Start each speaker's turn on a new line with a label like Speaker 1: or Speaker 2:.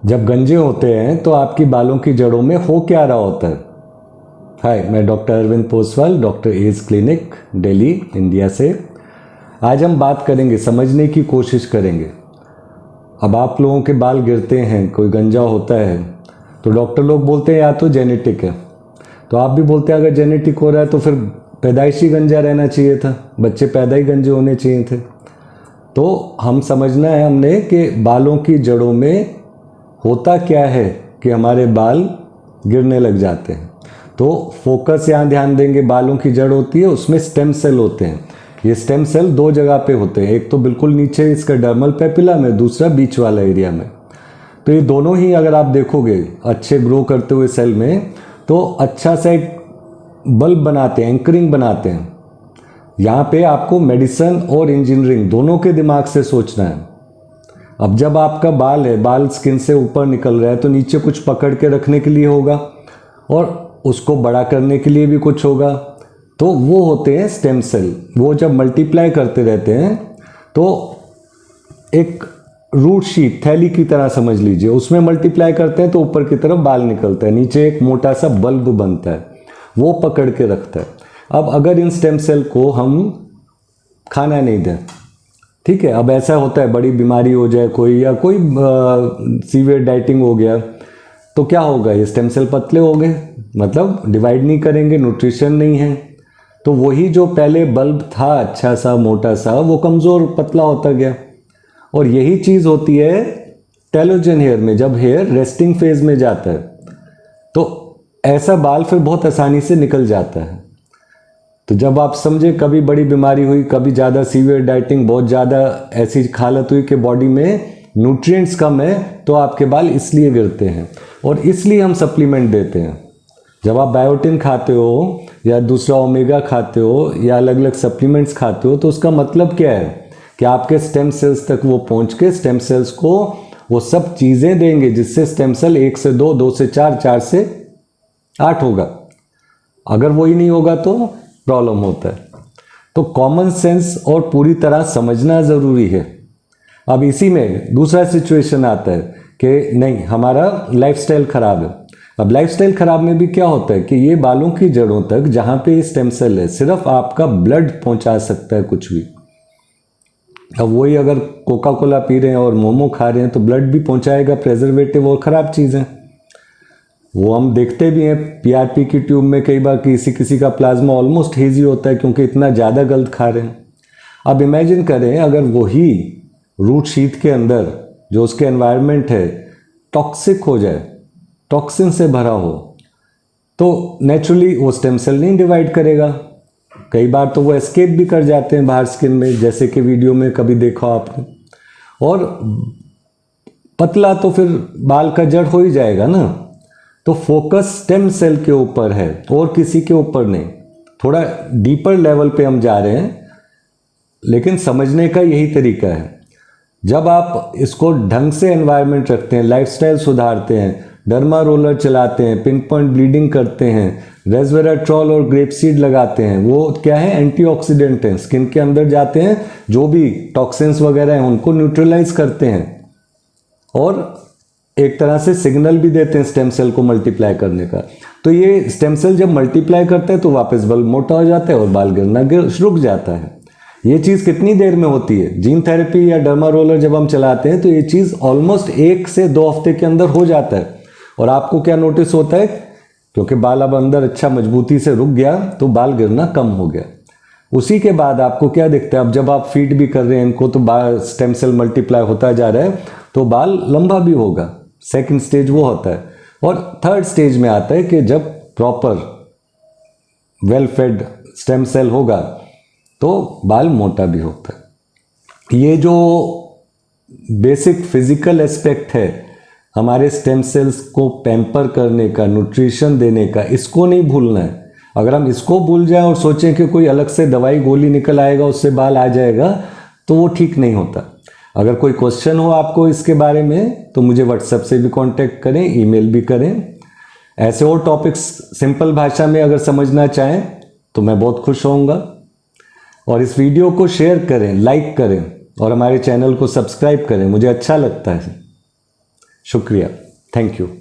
Speaker 1: जब गंजे होते हैं तो आपकी बालों की जड़ों में हो क्या रहा होता है। हाय, मैं doctor Arvind Poswal, doctor A's clinic, Delhi, India से। आज हम बात करेंगे, समझने की कोशिश करेंगे। अब आप लोगों के बाल गिरते हैं, कोई गंजा होता है तो डॉक्टर लोग बोलते हैं या तो जेनेटिक है, तो आप भी बोलते हैं अगर जेनेटिक हो रहा है तो फिर पैदाइशी गंजा रहना चाहिए था, बच्चे पैदा ही गंजे होने चाहिए थे। तो हम समझना है हमने कि बालों की जड़ों में होता क्या है कि हमारे बाल गिरने लग जाते हैं। तो फोकस यहाँ ध्यान देंगे, बालों की जड़ होती है, उसमें स्टेम सेल होते हैं। ये स्टेम सेल दो जगह पे होते हैं, एक तो बिल्कुल नीचे इसका डर्मल पेपिला में, दूसरा बीच वाला एरिया में। तो ये दोनों ही अगर आप देखोगे अच्छे ग्रो करते हुए सेल में, तो अच्छा सा एक बल्ब बनाते हैं, एंकरिंग बनाते हैं। यहाँ पे आपको मेडिसिन और इंजीनियरिंग दोनों के दिमाग से सोचना है। अब जब आपका बाल है, बाल स्किन से ऊपर निकल रहा है तो नीचे कुछ पकड़ के रखने के लिए होगा और उसको बड़ा करने के लिए भी कुछ होगा। तो वो होते हैं स्टेम सेल। वो जब मल्टीप्लाई करते रहते हैं तो एक रूट शीट, थैली की तरह समझ लीजिए, उसमें मल्टीप्लाई करते हैं तो ऊपर की तरफ बाल निकलता है, नीचे एक मोटा सा बल्ब बनता है, वो पकड़ के रखता है। अब अगर इन स्टेम सेल को हम खाना नहीं दें, ठीक है, अब ऐसा होता है बड़ी बीमारी हो जाए कोई, या कोई सीवियर डाइटिंग हो गया, तो क्या होगा, ये स्टेम सेल पतले हो गए, मतलब डिवाइड नहीं करेंगे, न्यूट्रिशन नहीं है। तो वही जो पहले बल्ब था अच्छा सा मोटा सा, वो कमज़ोर पतला होता गया। और यही चीज़ होती है टेलोजन हेयर में, जब हेयर रेस्टिंग फेज में जाता है तो ऐसा बाल फिर बहुत आसानी से निकल जाता है। तो जब आप समझे कभी बड़ी बीमारी हुई, कभी ज़्यादा सीवियर डाइटिंग, बहुत ज़्यादा ऐसी हालत हुई कि बॉडी में न्यूट्रिएंट्स कम है, तो आपके बाल इसलिए गिरते हैं और इसलिए हम सप्लीमेंट देते हैं। जब आप बायोटिन खाते हो या दूसरा ओमेगा खाते हो या अलग अलग सप्लीमेंट्स खाते हो, तो उसका मतलब क्या है कि आपके स्टेम सेल्स तक वो पहुंच के स्टेम सेल्स को वो सब चीज़ें देंगे जिससे स्टेम सेल 1 से 2, 2 से 4, 4 से 8 होगा। अगर वही नहीं होगा तो प्रॉब्लम होता है। तो कॉमन सेंस और पूरी तरह समझना ज़रूरी है। अब इसी में दूसरा सिचुएशन आता है कि नहीं, हमारा लाइफस्टाइल ख़राब है। अब लाइफस्टाइल ख़राब में भी क्या होता है कि ये बालों की जड़ों तक जहाँ पे ये स्टेम सेल है, सिर्फ आपका ब्लड पहुँचा सकता है कुछ भी। अब वही अगर कोका कोला पी रहे हैं और मोमो खा रहे हैं तो ब्लड भी पहुँचाएगा, प्रेजर्वेटिव और ख़राब चीज़ें। वो हम देखते भी हैं पीआरपी की ट्यूब में कई बार किसी किसी का प्लाज्मा ऑलमोस्ट हेजी होता है क्योंकि इतना ज़्यादा गलत खा रहे हैं। अब इमेजिन करें अगर वही रूट शीथ के अंदर जो उसके एनवायरनमेंट है टॉक्सिक हो जाए, टॉक्सिन से भरा हो, तो नेचुरली वो स्टेम सेल नहीं डिवाइड करेगा। कई बार तो वो एस्केप भी कर जाते हैं बाहर स्किन में, जैसे कि वीडियो में कभी देखा आपने। और पतला तो फिर बाल का जड़ हो ही जाएगा ना। तो फोकस स्टेम सेल के ऊपर है और किसी के ऊपर नहीं। थोड़ा डीपर लेवल पे हम जा रहे हैं, लेकिन समझने का यही तरीका है। जब आप इसको ढंग से एनवायरनमेंट रखते हैं, लाइफस्टाइल सुधारते हैं, डर्मा रोलर चलाते हैं, पिन पॉइंट ब्लीडिंग करते हैं, रेसवेराट्रॉल और ग्रेपसीड लगाते हैं, वो क्या है, एंटीऑक्सीडेंट हैं, स्किन के अंदर जाते हैं, जो भी टॉक्सिन्स वगैरह हैं उनको न्यूट्रलाइज करते हैं और एक तरह से सिग्नल भी देते हैं स्टेम सेल को मल्टीप्लाई करने का। तो ये स्टेम सेल जब मल्टीप्लाई करता है तो वापस बल्ब मोटा हो जाता है और बाल गिरना रुक जाता है। ये चीज़ कितनी देर में होती है, जीन थेरेपी या डर्मा रोलर जब हम चलाते हैं तो ये चीज़ ऑलमोस्ट 1 से 2 हफ्ते के अंदर हो जाता है। और आपको क्या नोटिस होता है, क्योंकि बाल अब अंदर अच्छा मजबूती से रुक गया तो बाल गिरना कम हो गया। उसी के बाद आपको क्या दिखता है, अब जब आप फीड भी कर रहे हैं इनको तो स्टेम सेल मल्टीप्लाई होता जा रहा है तो बाल लंबा भी होगा। सेकंड स्टेज वो होता है। और थर्ड स्टेज में आता है कि जब proper well fed stem cell होगा तो बाल मोटा भी होता है। ये जो बेसिक फिजिकल एस्पेक्ट है हमारे स्टेम सेल्स को पैम्पर करने का, न्यूट्रिशन देने का, इसको नहीं भूलना है। अगर हम इसको भूल जाएं और सोचें कि कोई अलग से दवाई गोली निकल आएगा उससे बाल आ जाएगा, तो वो ठीक नहीं होता। अगर कोई क्वेश्चन हो आपको इसके बारे में तो मुझे व्हाट्सएप से भी कांटेक्ट करें, ईमेल भी करें। ऐसे और टॉपिक्स सिंपल भाषा में अगर समझना चाहें तो मैं बहुत खुश होऊंगा। और इस वीडियो को शेयर करें, लाइक करें और हमारे चैनल को सब्सक्राइब करें, मुझे अच्छा लगता है। शुक्रिया, थैंक यू।